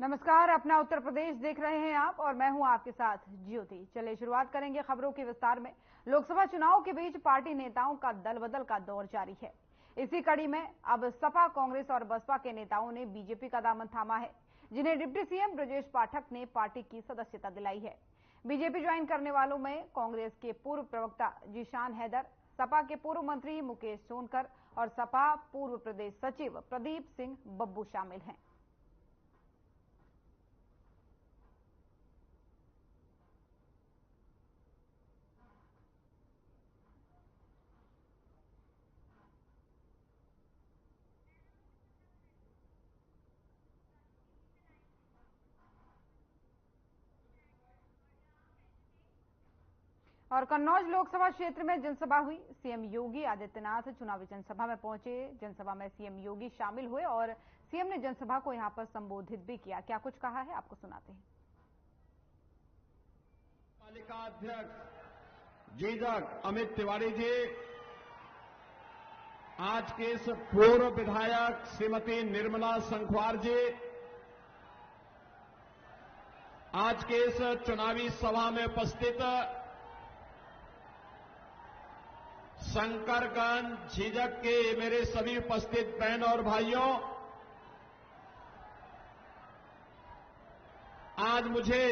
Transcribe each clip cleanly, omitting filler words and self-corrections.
नमस्कार, अपना उत्तर प्रदेश देख रहे हैं आप और मैं हूं आपके साथ ज्योति। चलिए शुरुआत करेंगे खबरों के विस्तार में। लोकसभा चुनाव के बीच पार्टी नेताओं का दल बदल का दौर जारी है। इसी कड़ी में अब सपा, कांग्रेस और बसपा के नेताओं ने बीजेपी का दामन थामा है, जिन्हें डिप्टी सीएम ब्रजेश पाठक ने पार्टी की सदस्यता दिलाई है। बीजेपी ज्वाइन करने वालों में कांग्रेस के पूर्व प्रवक्ता जीशान हैदर, सपा के पूर्व मंत्री मुकेश सोनकर और सपा पूर्व प्रदेश सचिव प्रदीप सिंह बब्बू शामिल हैं। और कन्नौज लोकसभा क्षेत्र में जनसभा हुई। सीएम योगी आदित्यनाथ चुनावी जनसभा में पहुंचे। जनसभा में सीएम योगी शामिल हुए और सीएम ने जनसभा को यहां पर संबोधित भी किया। क्या कुछ कहा है, आपको सुनाते हैं। पालिका अध्यक्ष जीजक अमित तिवारी जी, आज के इस पूर्व विधायक श्रीमती निर्मला संखवार जी, आज के इस चुनावी सभा में उपस्थित शंकरगंज झीझक के मेरे सभी उपस्थित बहन और भाइयों, आज मुझे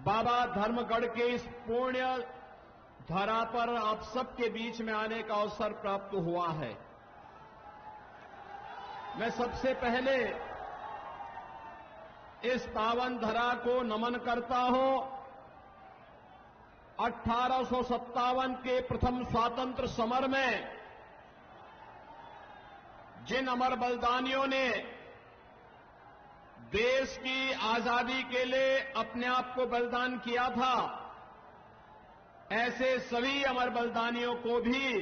बाबा धर्मगढ़ के इस पुण्य धरा पर आप सबके बीच में आने का अवसर प्राप्त हुआ है। मैं सबसे पहले इस पावन धरा को नमन करता हूं। 1857 के प्रथम स्वातंत्र समर में जिन अमर बलिदानियों ने देश की आजादी के लिए अपने आप को बलिदान किया था, ऐसे सभी अमर बलिदानियों को भी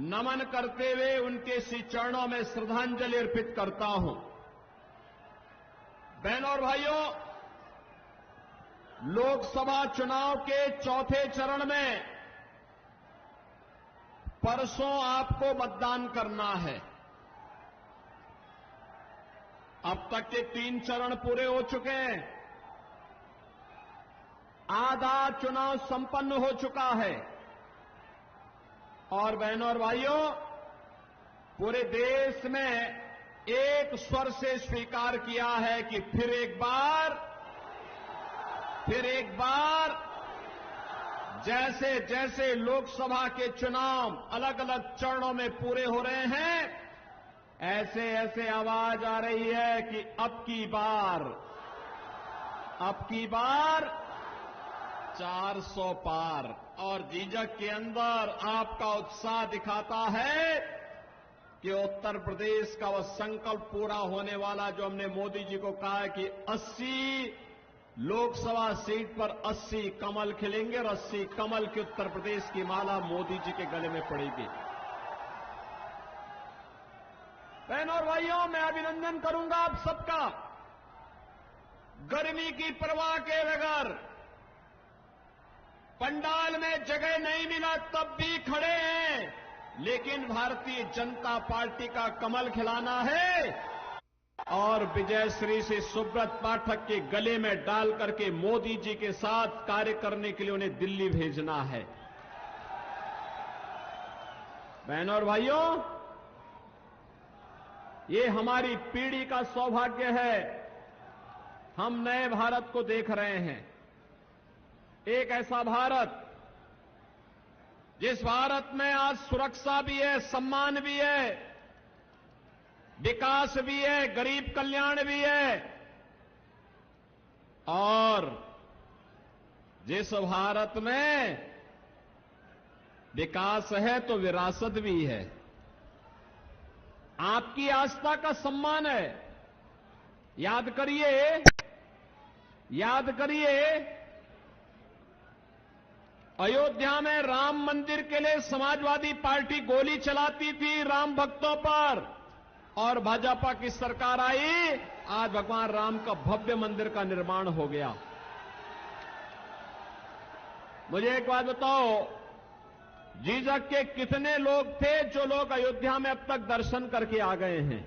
नमन करते हुए उनके श्री चरणों में श्रद्धांजलि अर्पित करता हूं। बहनों और भाइयों, लोकसभा चुनाव के चौथे चरण में परसों आपको मतदान करना है। अब तक के 3 चरण पूरे हो चुके हैं। आधा चुनाव संपन्न हो चुका है और बहनों और भाइयों, पूरे देश में एक स्वर से स्वीकार किया है कि फिर एक बार जैसे जैसे लोकसभा के चुनाव अलग अलग चरणों में पूरे हो रहे हैं, ऐसे ऐसे आवाज आ रही है कि अब की बार 400 पार। और झीझक के अंदर आपका उत्साह दिखाता है कि उत्तर प्रदेश का वह संकल्प पूरा होने वाला जो हमने मोदी जी को कहा है कि 80 लोकसभा सीट पर 80 कमल खिलेंगे और 80 कमल की उत्तर प्रदेश की माला मोदी जी के गले में पड़ेगी। बहनों और भाइयों, मैं अभिनंदन करूंगा आप सबका। गर्मी की परवाह के बगैर पंडाल में जगह नहीं मिला तब भी खड़े हैं, लेकिन भारतीय जनता पार्टी का कमल खिलाना है और विजयश्री से सुब्रत पाठक के गले में डाल करके मोदी जी के साथ कार्य करने के लिए उन्हें दिल्ली भेजना है। बहनों और भाइयों, ये हमारी पीढ़ी का सौभाग्य है। हम नए भारत को देख रहे हैं, एक ऐसा भारत जिस भारत में आज सुरक्षा भी है, सम्मान भी है, विकास भी है, गरीब कल्याण भी है, और जिस भारत में विकास है तो विरासत भी है, आपकी आस्था का सम्मान है। याद करिए अयोध्या में राम मंदिर के लिए समाजवादी पार्टी गोली चलाती थी राम भक्तों पर, और भाजपा की सरकार आई, आज भगवान राम का भव्य मंदिर का निर्माण हो गया। मुझे एक बात बताओ, झीझक के कितने लोग थे जो लोग अयोध्या में अब तक दर्शन करके आ गए हैं?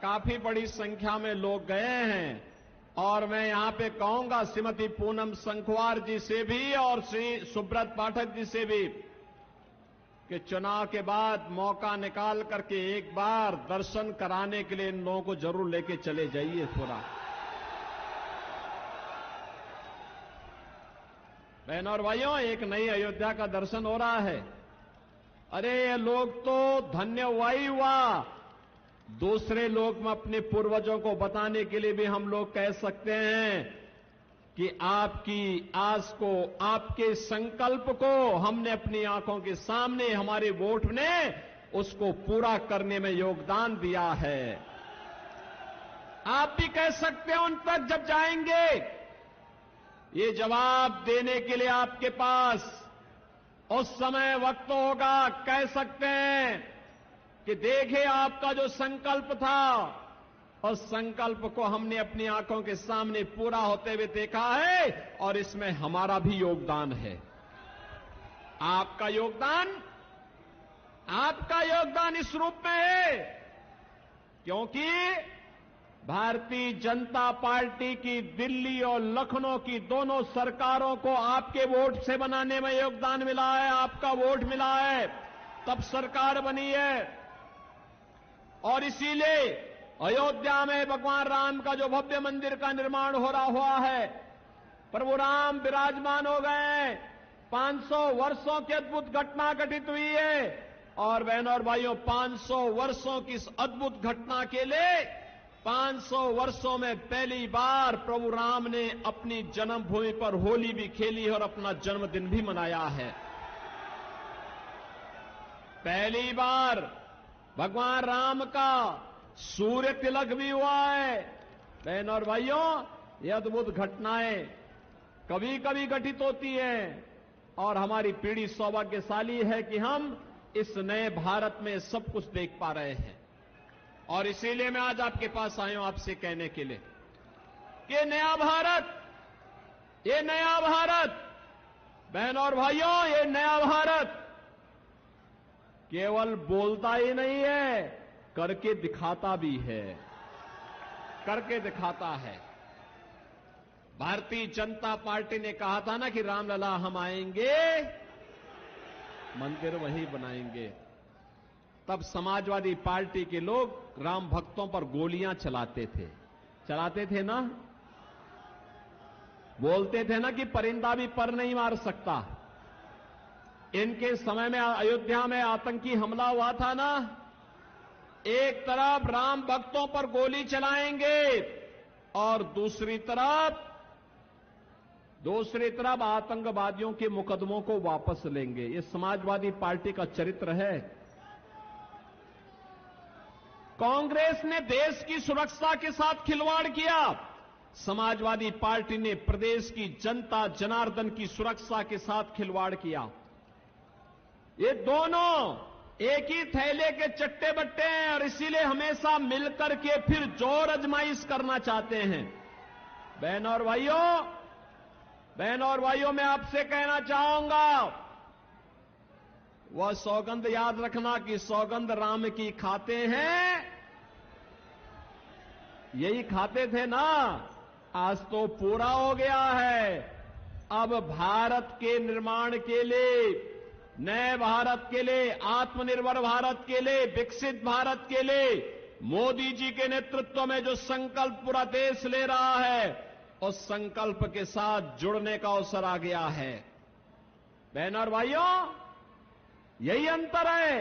काफी बड़ी संख्या में लोग गए हैं और मैं यहां पे कहूंगा श्रीमती पूनम संखवार जी से भी और श्री सुब्रत पाठक जी से भी कि चुनाव के बाद मौका निकाल करके एक बार दर्शन कराने के लिए इन लोगों को जरूर लेके चले जाइए थोड़ा। बहनों और भाइयों, एक नई अयोध्या का दर्शन हो रहा है। अरे ये लोग तो धन्य हुआ ही हुआ। दूसरे लोग में अपने पूर्वजों को बताने के लिए भी हम लोग कह सकते हैं कि आपकी आस को, आपके संकल्प को हमने अपनी आंखों के सामने, हमारे वोट ने उसको पूरा करने में योगदान दिया है। आप भी कह सकते हैं उन तक जब जाएंगे, ये जवाब देने के लिए आपके पास उस समय वक्त होगा। कह सकते हैं कि देखिए आपका जो संकल्प था, उस संकल्प को हमने अपनी आंखों के सामने पूरा होते हुए देखा है और इसमें हमारा भी योगदान है। आपका योगदान इस रूप में है क्योंकि भारतीय जनता पार्टी की दिल्ली और लखनऊ की दोनों सरकारों को आपके वोट से बनाने में योगदान मिला है, आपका वोट मिला है, तब सरकार बनी है। और इसीलिए अयोध्या में भगवान राम का जो भव्य मंदिर का निर्माण हो रहा हुआ है, प्रभु राम विराजमान हो गए। 500 वर्षों की अद्भुत घटना घटित हुई है और बहनों और भाइयों, 500 वर्षों की इस अद्भुत घटना के लिए 500 वर्षों में पहली बार प्रभु राम ने अपनी जन्मभूमि पर होली भी खेली और अपना जन्मदिन भी मनाया है। पहली बार भगवान राम का सूर्य तिलक भी हुआ है। बहनों और भाइयों, ये अद्भुत घटनाएं कभी कभी घटित होती हैं और हमारी पीढ़ी सौभाग्यशाली है कि हम इस नए भारत में सब कुछ देख पा रहे हैं। और इसीलिए मैं आज आपके पास आया हूं आपसे कहने के लिए कि ये नया भारत, बहनों और भाइयों, ये नया भारत केवल बोलता ही नहीं है, करके दिखाता भी है, करके दिखाता है। भारतीय जनता पार्टी ने कहा था ना कि रामलला हम आएंगे, मंदिर वही बनाएंगे। तब समाजवादी पार्टी के लोग राम भक्तों पर गोलियां चलाते थे ना, बोलते थे ना कि परिंदा भी पर नहीं मार सकता। इनके समय में अयोध्या में आतंकी हमला हुआ था ना, एक तरफ राम भक्तों पर गोली चलाएंगे और दूसरी तरफ आतंकवादियों के मुकदमों को वापस लेंगे। ये समाजवादी पार्टी का चरित्र है। कांग्रेस ने देश की सुरक्षा के साथ खिलवाड़ किया, समाजवादी पार्टी ने प्रदेश की जनता जनार्दन की सुरक्षा के साथ खिलवाड़ किया। ये दोनों एक ही थैले के चट्टे बट्टे हैं और इसीलिए हमेशा मिलकर के फिर जोर आजमाइश करना चाहते हैं। बहनों और भाइयों, मैं आपसे कहना चाहूंगा, वह सौगंध याद रखना कि सौगंध राम की खाते हैं, यही खाते थे ना, आज तो पूरा हो गया है। अब भारत के निर्माण के लिए, नए भारत के लिए, आत्मनिर्भर भारत के लिए, विकसित भारत के लिए मोदी जी के नेतृत्व में जो संकल्प पूरा देश ले रहा है, उस संकल्प के साथ जुड़ने का अवसर आ गया है। बहनों और भाइयों, यही अंतर है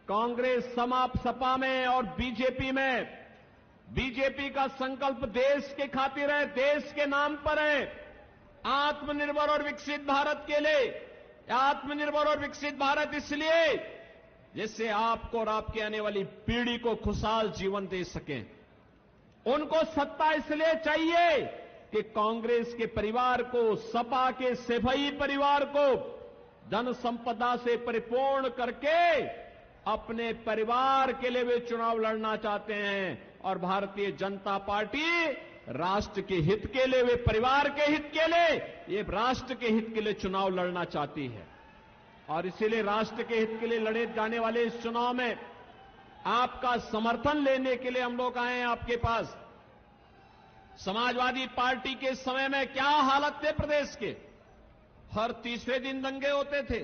कांग्रेस सपा में और बीजेपी में। बीजेपी का संकल्प देश के खातिर है, देश के नाम पर है, आत्मनिर्भर और विकसित भारत के लिए। आत्मनिर्भर और विकसित भारत इसलिए जिससे आपको और आपकी आने वाली पीढ़ी को खुशहाल जीवन दे सकें। उनको सत्ता इसलिए चाहिए कि कांग्रेस के परिवार को, सपा के सेवई परिवार को धन संपदा से परिपूर्ण करके अपने परिवार के लिए वे चुनाव लड़ना चाहते हैं। और भारतीय जनता पार्टी राष्ट्र के हित के लिए, वे परिवार के हित के लिए, ये राष्ट्र के हित के लिए चुनाव लड़ना चाहती है। और इसीलिए राष्ट्र के हित के लिए लड़े जाने वाले इस चुनाव में आपका समर्थन लेने के लिए हम लोग आए हैं आपके पास। समाजवादी पार्टी के समय में क्या हालत थे प्रदेश के? हर तीसरे दिन दंगे होते थे,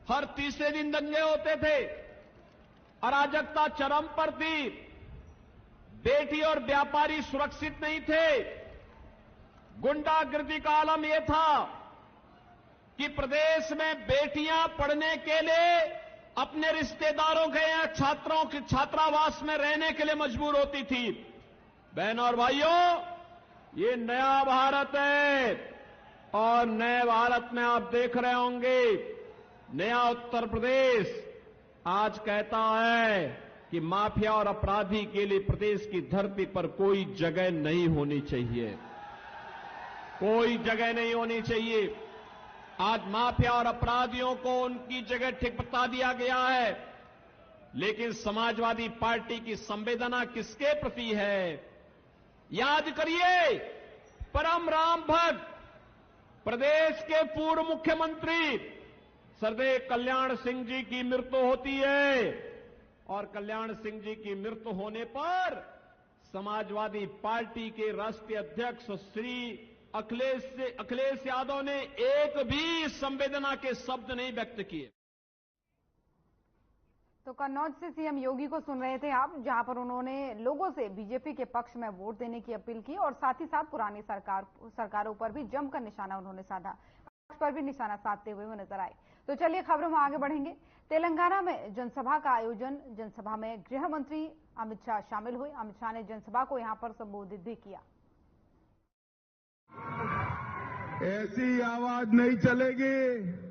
हर तीसरे दिन दंगे होते थे, अराजकता चरम पर थी, बेटी और व्यापारी सुरक्षित नहीं थे, गुंडागर्दी का आलम यह था कि प्रदेश में बेटियां पढ़ने के लिए अपने रिश्तेदारों के या छात्रों के छात्रावास में रहने के लिए मजबूर होती थी। बहनों और भाइयों, ये नया भारत है और नए भारत में आप देख रहे होंगे नया उत्तर प्रदेश आज कहता है कि माफिया और अपराधी के लिए प्रदेश की धरती पर कोई जगह नहीं होनी चाहिए, कोई जगह नहीं होनी चाहिए। आज माफिया और अपराधियों को उनकी जगह ठीक बता दिया गया है, लेकिन समाजवादी पार्टी की संवेदना किसके प्रति है? याद करिए, परम राम भक्त प्रदेश के पूर्व मुख्यमंत्री सरदेव कल्याण सिंह जी की मृत्यु होती है और कल्याण सिंह जी की मृत्यु होने पर समाजवादी पार्टी के राष्ट्रीय अध्यक्ष श्री अखिलेश यादव ने एक भी संवेदना के शब्द नहीं व्यक्त किए। तो कन्नौज से सीएम योगी को सुन रहे थे आप, जहां पर उन्होंने लोगों से बीजेपी के पक्ष में वोट देने की अपील की और साथ ही साथ पुरानी सरकारों पर भी जमकर निशाना उन्होंने साधा, पक्ष पर भी निशाना साधते हुए वो नजर आए। तो चलिए खबरों में आगे बढ़ेंगे। तेलंगाना में जनसभा का आयोजन, जनसभा में गृह मंत्री अमित शाह शामिल हुए। अमित शाह ने जनसभा को यहां पर संबोधित भी किया। ऐसी आवाज नहीं चलेगी।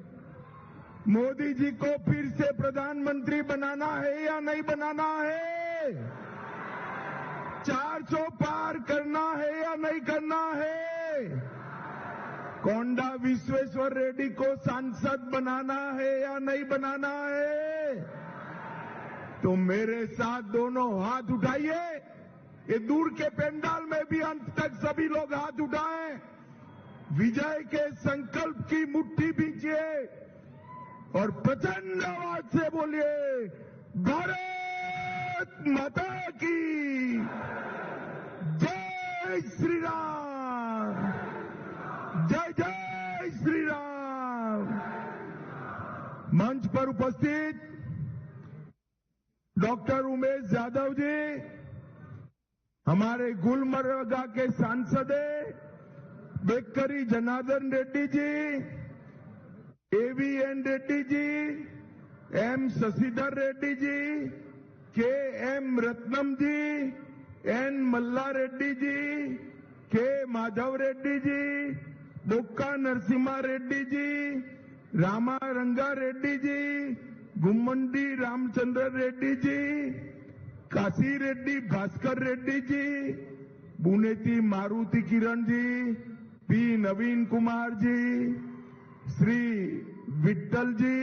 मोदी जी को फिर से प्रधानमंत्री बनाना है या नहीं बनाना है? 400 पार करना है या नहीं करना है? कोंडा विश्वेश्वर रेड्डी को सांसद बनाना है या नहीं बनाना है? तो मेरे साथ दोनों हाथ उठाइए। ये दूर के पेंडाल में भी अंत तक सभी लोग हाथ उठाएं। विजय के संकल्प की मुट्ठी भींचिए और प्रचंड आवाज से बोलिए, भारत माता की जय श्री राम, जय जय श्री राम। मंच पर उपस्थित डॉक्टर उमेश यादव जी, हमारे गुलबर्गा के सांसद bakery Janardan Reddy ji, AVN Reddy ji, M Shashidhar Reddy ji, के एम रत्नम जी, एन मल्ला रेड्डी जी, के माधव रेड्डी जी, बुक्का नरसिम्हा रेड्डी जी, रामा रंगा रेड्डी जी, गुम्मंडी रामचंद्र रेड्डी जी, काशी रेड्डी भास्कर रेड्डी जी, बुनेती मारुति किरण जी, पी नवीन कुमार जी, श्री विट्ठल जी,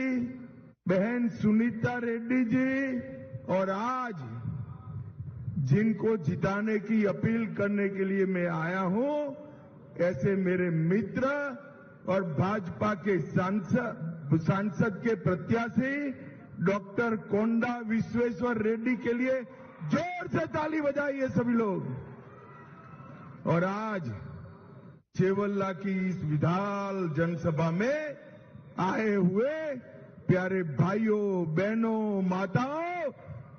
बहन सुनीता रेड्डी जी, और आज जिनको जिताने की अपील करने के लिए मैं आया हूं, ऐसे मेरे मित्र और भाजपा के सांसद के प्रत्याशी डॉक्टर कोंडा विश्वेश्वर रेड्डी के लिए जोर से ताली बजाइए सभी लोग। और आज चेवल्ला की इस विशाल जनसभा में आए हुए प्यारे भाइयों, बहनों, माताओं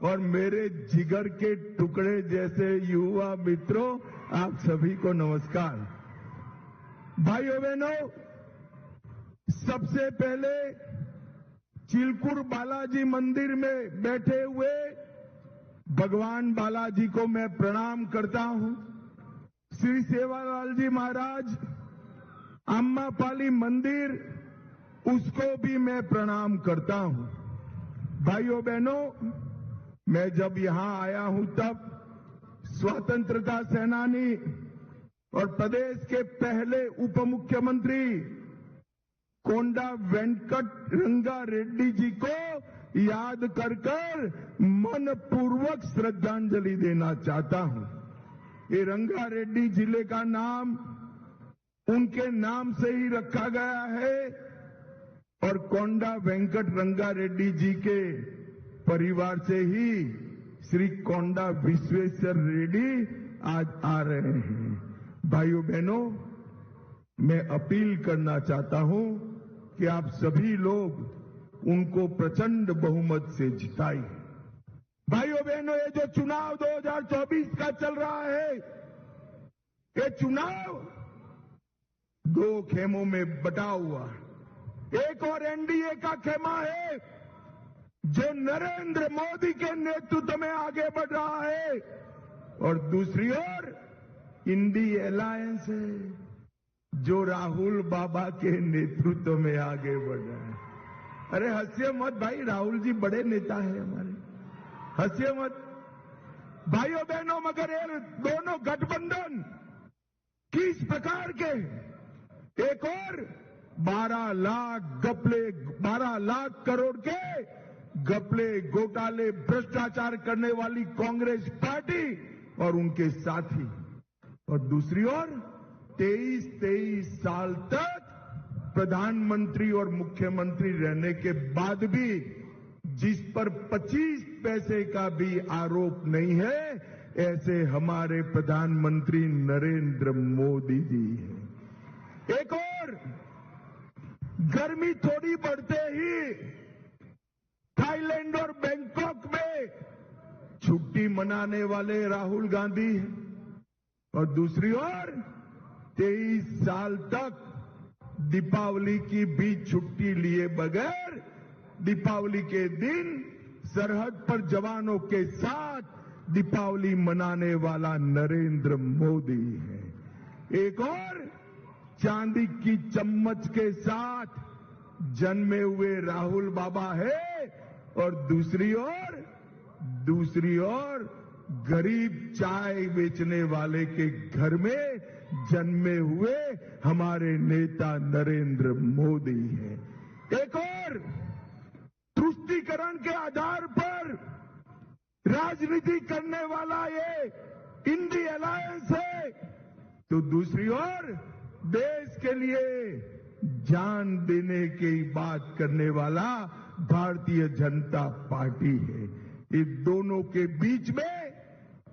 और मेरे जिगर के टुकड़े जैसे युवा मित्रों, आप सभी को नमस्कार। भाइयों बहनों, सबसे पहले चिलकुर बालाजी मंदिर में बैठे हुए भगवान बालाजी को मैं प्रणाम करता हूं। श्री सेवालाल जी महाराज, अम्मापाली मंदिर, उसको भी मैं प्रणाम करता हूं। भाइयों बहनों, मैं जब यहां आया हूं तब स्वतंत्रता सेनानी और प्रदेश के पहले उप मुख्यमंत्री कोंडा वेंकट रंगा रेड्डी जी को याद कर मनपूर्वक श्रद्धांजलि देना चाहता हूं। ये रंगा रेड्डी जिले का नाम उनके नाम से ही रखा गया है और कोंडा वेंकट रंगा रेड्डी जी के परिवार से ही श्री कोंडा विश्वेश्वर रेड्डी आज आ रहे हैं। भाइयों बहनों, मैं अपील करना चाहता हूं कि आप सभी लोग उनको प्रचंड बहुमत से जिताएं। भाइयों बहनों, ये जो चुनाव 2024 का चल रहा है, ये चुनाव दो खेमों में बटा हुआ। एक और एनडीए का खेमा है जो नरेंद्र मोदी के नेतृत्व में आगे बढ़ रहा है, और दूसरी ओर इंडी अलायंस है जो राहुल बाबा के नेतृत्व में आगे बढ़ रहा है। अरे हंसिए मत भाई, राहुल जी बड़े नेता हैं हमारे, हंसिए मत। भाइयों बहनों, मगर ये दोनों गठबंधन किस प्रकार के, एक और 12 लाख करोड़ के घपले, घोटाले, भ्रष्टाचार करने वाली कांग्रेस पार्टी और उनके साथी, और दूसरी ओर 23 साल तक प्रधानमंत्री और मुख्यमंत्री रहने के बाद भी जिस पर 25 पैसे का भी आरोप नहीं है, ऐसे हमारे प्रधानमंत्री नरेंद्र मोदी जी हैं। एक और, गर्मी थोड़ी बढ़ते ही थाईलैंड और बैंकॉक में छुट्टी मनाने वाले राहुल गांधी हैं, और दूसरी ओर 23 साल तक दीपावली की भी छुट्टी लिए बगैर दीपावली के दिन सरहद पर जवानों के साथ दीपावली मनाने वाला नरेंद्र मोदी है। एक और, चांदी की चम्मच के साथ जन्मे हुए राहुल बाबा है, और दूसरी ओर गरीब चाय बेचने वाले के घर में जन्मे हुए हमारे नेता नरेंद्र मोदी हैं। एक और, तुष्टीकरण के आधार पर राजनीति करने वाला ये इंडी अलायंस है, तो दूसरी ओर देश के लिए जान देने की बात करने वाला भारतीय जनता पार्टी है। इन दोनों के बीच में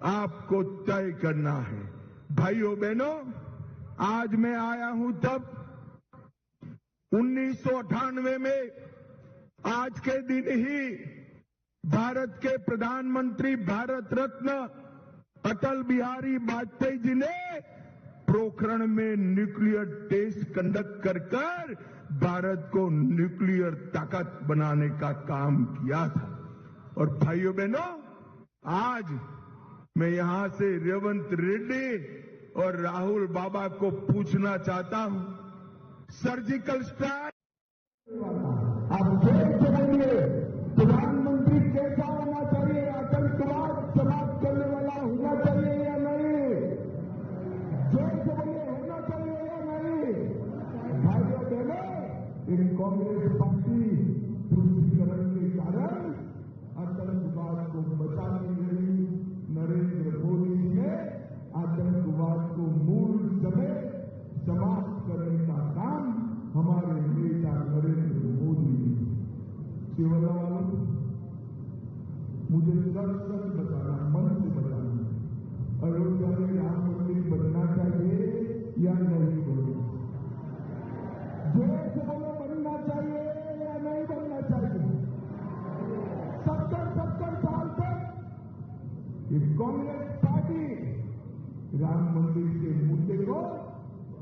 आपको तय करना है। भाइयों बहनों, आज मैं आया हूं तब 1998 में आज के दिन ही भारत के प्रधानमंत्री, भारत रत्न अटल बिहारी वाजपेयी जी ने पोखरण में न्यूक्लियर टेस्ट कंडक्ट कर भारत को न्यूक्लियर ताकत बनाने का काम किया था। और भाइयों बहनों, आज मैं यहां से रेवंत रेड्डी और राहुल बाबा को पूछना चाहता हूं, सर्जिकल स्ट्राइक आप जोर से बोलिए, प्रधानमंत्री कैसा होना चाहिए? आतंकवाद समाप्त करने वाला होना चाहिए या नहीं? जोर से बोलिए, होना चाहिए या नहीं? भाइयों बहनों, इन कांग्रेस पार्टी तुष्टीकरण के कारण आतंकवाद को बचाने के लिए नरेंद्र मोदी जी ने आतंकवाद को मूल समेत समाप्त करने का काम हमारे नेता नरेंद्र मोदी जी। शिवला वालों, मुझे सच बताना, मन से बताना, अयोध्या में राम मंदिर बनना चाहिए या नहीं बनना? जोर से बोलो, बनना चाहिए या नहीं बनना चाहिए? 70 साल तक ये कांग्रेस पार्टी राम मंदिर के मुद्दे को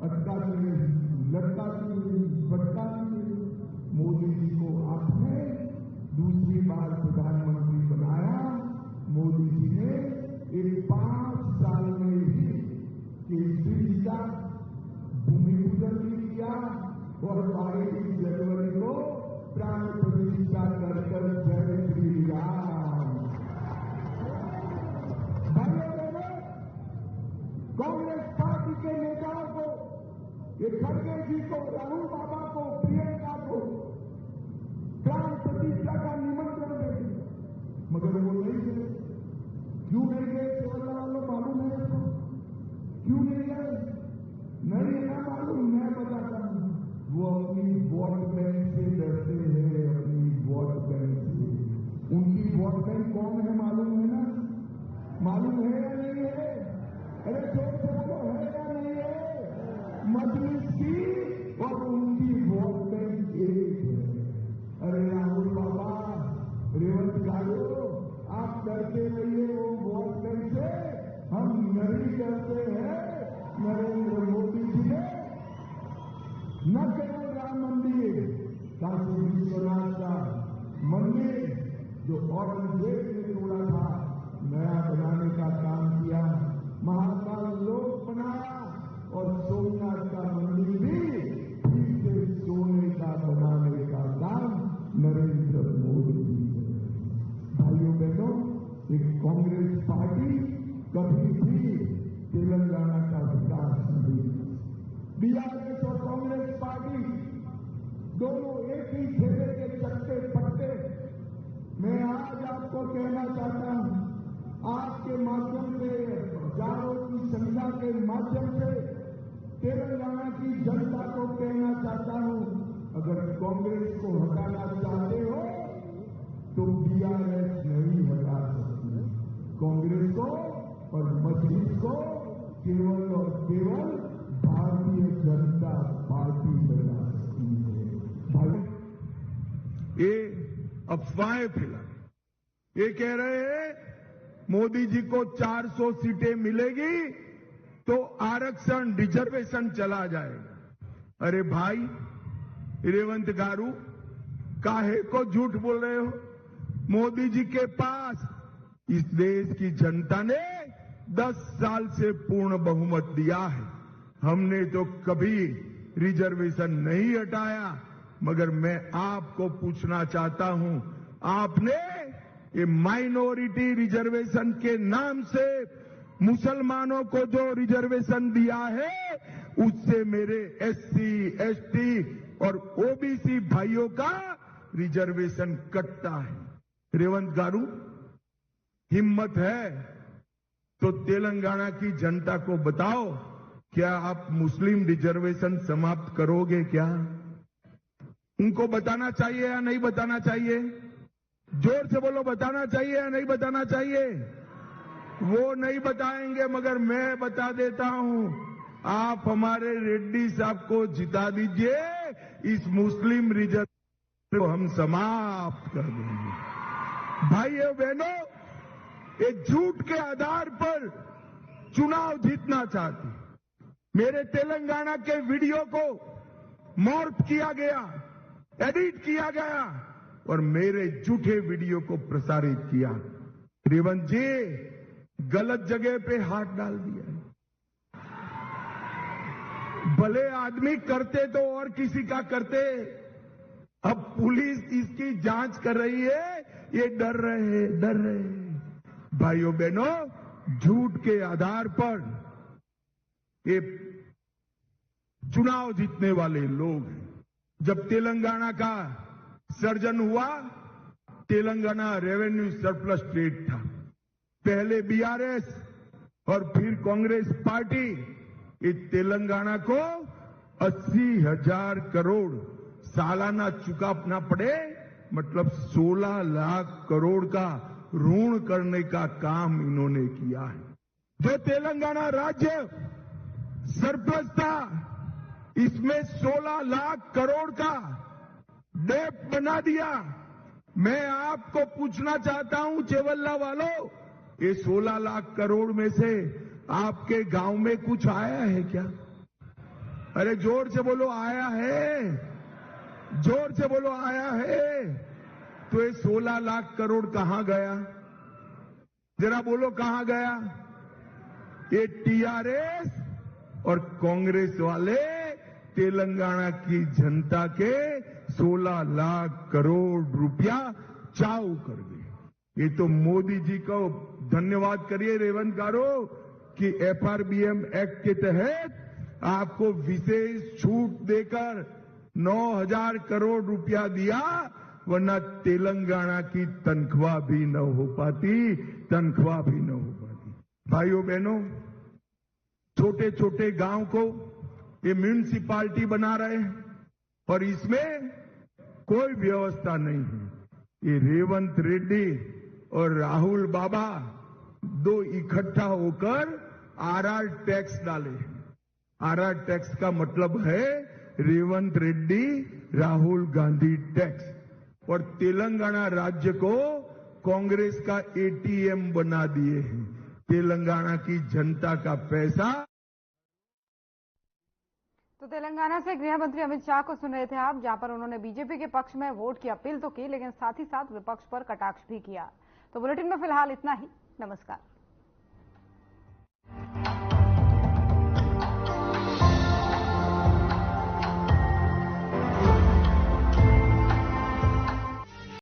अटकाती रही, लटकाती रही, भटकाती रही। मोदी जी को आपने दूसरी बार प्रधानमंत्री बनाया। मोदी जी ने इन 5 साल में ही केसरी का भूमि पूजन भी किया और 22 जनवरी को प्राण प्रतिष्ठा कर जय श्री राम। कांग्रेस पार्टी के नेताओं को, ये खड़गे जी को, राहुल बाबा को, प्रियंका को प्राण प्रतिष्ठा का निमंत्रण देते, मगर वो नहीं गए। क्यों नहीं गए? केवल वालों मालूम है आपको क्यों नहीं गए? नहीं है ना मालूम, मैं बताता हूं। वो अपनी वोट बैंक से डरते हैं, अपनी वोट बैंक से। उनकी वोट बैंक कौन है मालूम है ना? मालूम है या नहीं है? अरे जोर से बोलो, है या नहीं है? मजलिस की और उनकी वोट बैंक एक है। अरे राहुल बाबा, रेवंत गारू, आप डरते रहिए वो वोट बैंक से, हम नहीं डरते हैं। नरेंद्र मोदी जी ने न केवल राम मंदिर, काशी विश्वनाथ का मंदिर जो औरंगजेब ने तोड़ा था, नया बनाने का काम किया, महाकाल लोक बनाया और सोमनाथ का मंदिर भी फिर से सोने का बनाने का काम नरेंद्र मोदी जी ने। भाइयों बहनों, एक कांग्रेस पार्टी कभी भी तेलंगाना का विकास नहीं। बीआरएस और कांग्रेस पार्टी दोनों एक ही ठेले के चट्टे पट्टे। मैं आज आपको कहना चाहता हूं, आपके माध्यम से, हजारों की संख्या के माध्यम से तेलंगाना की जनता को कहना चाहता हूं, अगर कांग्रेस को हटाना चाहते हो तो बीआरएस नहीं हटा सकती। कांग्रेस को और मजलिस को केवल और केवल भारतीय जनता पार्टी बना सकती है। भाई, ये अफवाहें फैला, ये कह रहे हैं मोदी जी को 400 सीटें मिलेगी तो आरक्षण रिजर्वेशन चला जाएगा। अरे भाई रेवंत गारू, काहे को झूठ बोल रहे हो? मोदी जी के पास इस देश की जनता ने 10 साल से पूर्ण बहुमत दिया है। हमने तो कभी रिजर्वेशन नहीं हटाया, मगर मैं आपको पूछना चाहता हूं, आपने ये माइनॉरिटी रिजर्वेशन के नाम से मुसलमानों को जो रिजर्वेशन दिया है, उससे मेरे एससी, एसटी और ओबीसी भाइयों का रिजर्वेशन कटता है। रेवंत गारू, हिम्मत है तो तेलंगाना की जनता को बताओ, क्या आप मुस्लिम रिजर्वेशन समाप्त करोगे क्या? उनको बताना चाहिए या नहीं बताना चाहिए? जोर से बोलो, बताना चाहिए या नहीं बताना चाहिए? वो नहीं बताएंगे, मगर मैं बता देता हूं, आप हमारे रेड्डी साहब को जिता दीजिए, इस मुस्लिम रिजर्वेशन को हम समाप्त कर देंगे। भाइयों बहनों, एक झूठ के आधार पर चुनाव जीतना चाहती, मेरे तेलंगाना के वीडियो को मॉर्फ किया गया, एडिट किया गया और मेरे झूठे वीडियो को प्रसारित किया। रेवंत जी गलत जगह पे हाथ डाल दिया। भले आदमी करते तो और किसी का करते, अब पुलिस इसकी जांच कर रही है, ये डर रहे। भाइयों बहनों, झूठ के आधार पर ये चुनाव जीतने वाले लोग हैं। जब तेलंगाना का सर्जन हुआ, तेलंगाना रेवेन्यू सरप्लस स्टेट था। पहले बीआरएस और फिर कांग्रेस पार्टी इस तेलंगाना को 80,000 करोड़ सालाना चुकाना पड़े, मतलब 16 लाख करोड़ का ऋण करने का काम इन्होंने किया है। जो तेलंगाना राज्य सरप्लस था, इसमें 16 लाख करोड़ का डेट बना दिया। मैं आपको पूछना चाहता हूं, चेवल्ला वालों, ये 16 लाख करोड़ में से आपके गांव में कुछ आया है क्या? अरे जोर से बोलो, आया है? जोर से बोलो, आया है? तो ये 16 लाख करोड़ कहां गया? जरा बोलो, कहां गया? ये टीआरएस और कांग्रेस वाले तेलंगाना की जनता के 16 लाख करोड़ रुपया चाऊ कर गए। ये तो मोदी जी को धन्यवाद करिए रेवंत गारू कि एफआरबीएम एक्ट के तहत आपको विशेष छूट देकर 9,000 करोड़ रुपया दिया, वरना तेलंगाना की तनख्वाह भी न हो पाती। भाइयों बहनों, छोटे छोटे गांव को ये म्यूनिसिपालिटी बना रहे हैं और इसमें कोई व्यवस्था नहीं है। ये रेवंत रेड्डी और राहुल बाबा दो इकट्ठा होकर आरआर टैक्स डाले। आरआर टैक्स का मतलब है रेवंत रेड्डी राहुल गांधी टैक्स। और तेलंगाना राज्य को कांग्रेस का एटीएम बना दिए हैं। तेलंगाना की जनता का पैसा। तो तेलंगाना से गृह मंत्री अमित शाह को सुन रहे थे आप, जहां पर उन्होंने बीजेपी के पक्ष में वोट की अपील तो की, लेकिन साथ ही साथ विपक्ष पर कटाक्ष भी किया। तो बुलेटिन में फिलहाल इतना ही। नमस्कार।